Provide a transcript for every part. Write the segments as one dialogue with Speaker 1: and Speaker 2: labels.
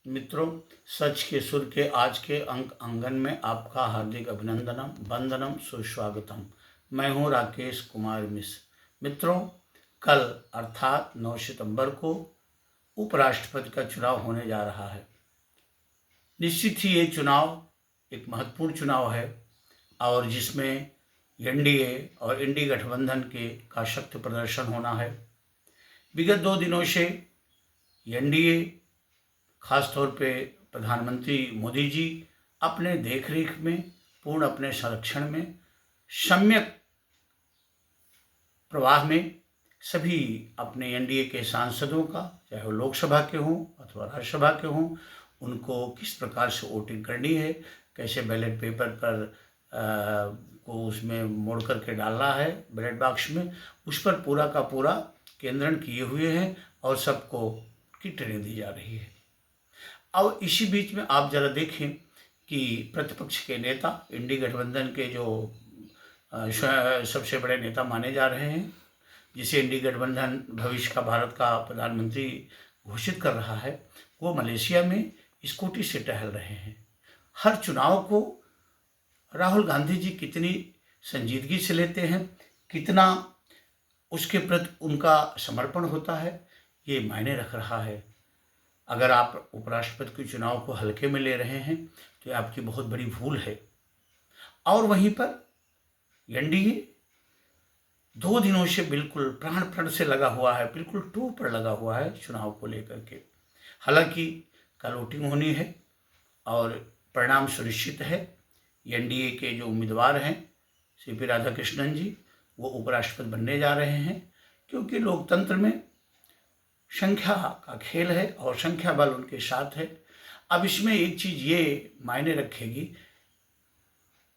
Speaker 1: मित्रों, सच के सुर के आज के अंक आंगन में आपका हार्दिक अभिनंदनम, वंदनम, सुस्वागतम। मैं हूं राकेश कुमार मिश्र। मित्रों, कल अर्थात 9 सितंबर को उपराष्ट्रपति का चुनाव होने जा रहा है। निश्चित ही ये चुनाव एक महत्वपूर्ण चुनाव है और जिसमें एनडीए और इंडी गठबंधन का शक्ति प्रदर्शन होना है। विगत 2 दिनों से एनडीए, खासतौर पे प्रधानमंत्री मोदी जी अपने देखरेख में, पूर्ण अपने संरक्षण में, सम्यक प्रवाह में सभी अपने एनडीए के सांसदों का, चाहे वो लोकसभा के हों अथवा राज्यसभा के हों, उनको किस प्रकार से वोटिंग करनी है, कैसे बैलेट पेपर पर को उसमें मोड़ करके डालना है बैलेट बॉक्स में, उस पर पूरा का पूरा केंद्रण किए हुए हैं और सबको की ट्रेनिंग दी जा रही है। अब इसी बीच में आप जरा देखें कि प्रतिपक्ष के नेता, इंडी गठबंधन के जो सबसे बड़े नेता माने जा रहे हैं, जिसे इंडी गठबंधन भविष्य का भारत का प्रधानमंत्री घोषित कर रहा है, वो मलेशिया में स्कूटी से टहल रहे हैं। हर चुनाव को राहुल गांधी जी कितनी संजीदगी से लेते हैं, कितना उसके प्रति उनका समर्पण होता है, ये मायने रख रहा है। अगर आप उपराष्ट्रपति के चुनाव को हल्के में ले रहे हैं तो ये आपकी बहुत बड़ी भूल है। और वहीं पर एनडीए 2 दिनों से बिल्कुल प्राण प्रण से लगा हुआ है, बिल्कुल टू पर लगा हुआ है चुनाव को लेकर के। हालांकि कल वोटिंग होनी है और परिणाम सुनिश्चित है। एनडीए के जो उम्मीदवार हैं सीपी राधाकृष्णन जी, वो उपराष्ट्रपति बनने जा रहे हैं, क्योंकि लोकतंत्र में संख्या का खेल है और संख्या बल उनके साथ है। अब इसमें एक चीज़ ये मायने रखेगी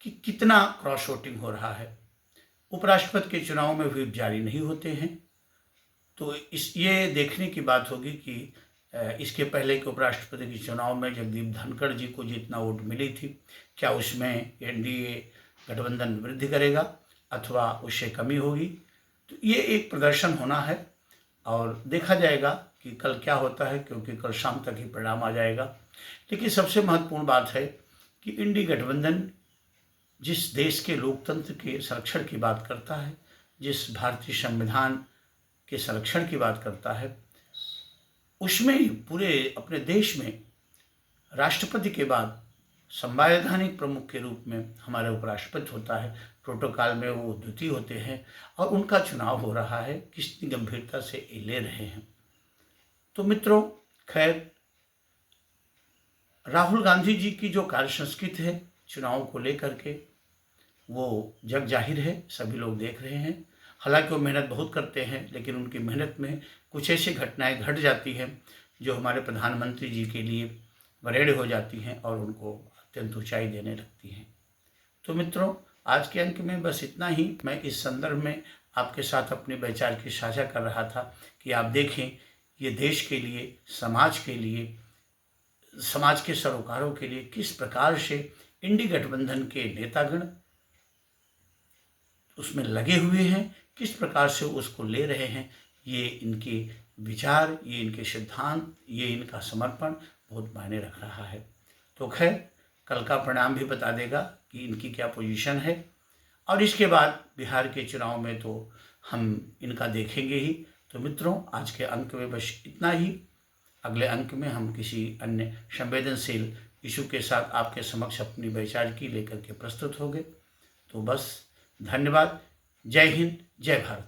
Speaker 1: कि कितना क्रॉस वोटिंग हो रहा है। उपराष्ट्रपति के चुनाव में व्हिप जारी नहीं होते हैं, तो ये देखने की बात होगी कि इसके पहले के उपराष्ट्रपति के चुनाव में जगदीप धनखड़ जी को जितना वोट मिली थी, क्या उसमें एनडीए गठबंधन वृद्धि करेगा अथवा उससे कमी होगी। तो ये एक प्रदर्शन होना है और देखा जाएगा कि कल क्या होता है, क्योंकि कल शाम तक ही परिणाम आ जाएगा। लेकिन सबसे महत्वपूर्ण बात है कि इंडी गठबंधन जिस देश के लोकतंत्र के संरक्षण की बात करता है, जिस भारतीय संविधान के संरक्षण की बात करता है, उसमें ही पूरे अपने देश में राष्ट्रपति के बाद संवैधानिक प्रमुख के रूप में हमारे उपराष्ट्रपति होता है। प्रोटोकॉल में वो द्वितीय होते हैं और उनका चुनाव हो रहा है, कितनी गंभीरता से ले रहे हैं। तो मित्रों, खैर, राहुल गांधी जी की जो कार्य संस्कृति है चुनाव को लेकर के, वो जग जाहिर है, सभी लोग देख रहे हैं। हालांकि वो मेहनत बहुत करते हैं, लेकिन उनकी मेहनत में कुछ ऐसी घटनाएं घट जाती हैं जो हमारे प्रधानमंत्री जी के लिए वरेण्य हो जाती हैं और उनको अत्यंत ऊंचाई देने लगती हैं। तो मित्रों, आज के अंक में बस इतना ही। मैं इस संदर्भ में आपके साथ अपने विचार की साझा कर रहा था कि आप देखें, ये देश के लिए, समाज के लिए, समाज के सरोकारों के लिए किस प्रकार से इंडी गठबंधन के नेतागण उसमें लगे हुए हैं, किस प्रकार से उसको ले रहे हैं। ये इनके विचार, ये इनके सिद्धांत, ये इनका समर्पण बहुत मायने रख रहा है। तो खैर, कल का परिणाम भी बता देगा कि इनकी क्या पोजीशन है। और इसके बाद बिहार के चुनाव में तो हम इनका देखेंगे ही। तो मित्रों, आज के अंक में बस इतना ही। अगले अंक में हम किसी अन्य संवेदनशील इशू के साथ आपके समक्ष अपनी विचार की लेकर के प्रस्तुत होंगे। तो बस धन्यवाद। जय हिंद, जय भारत।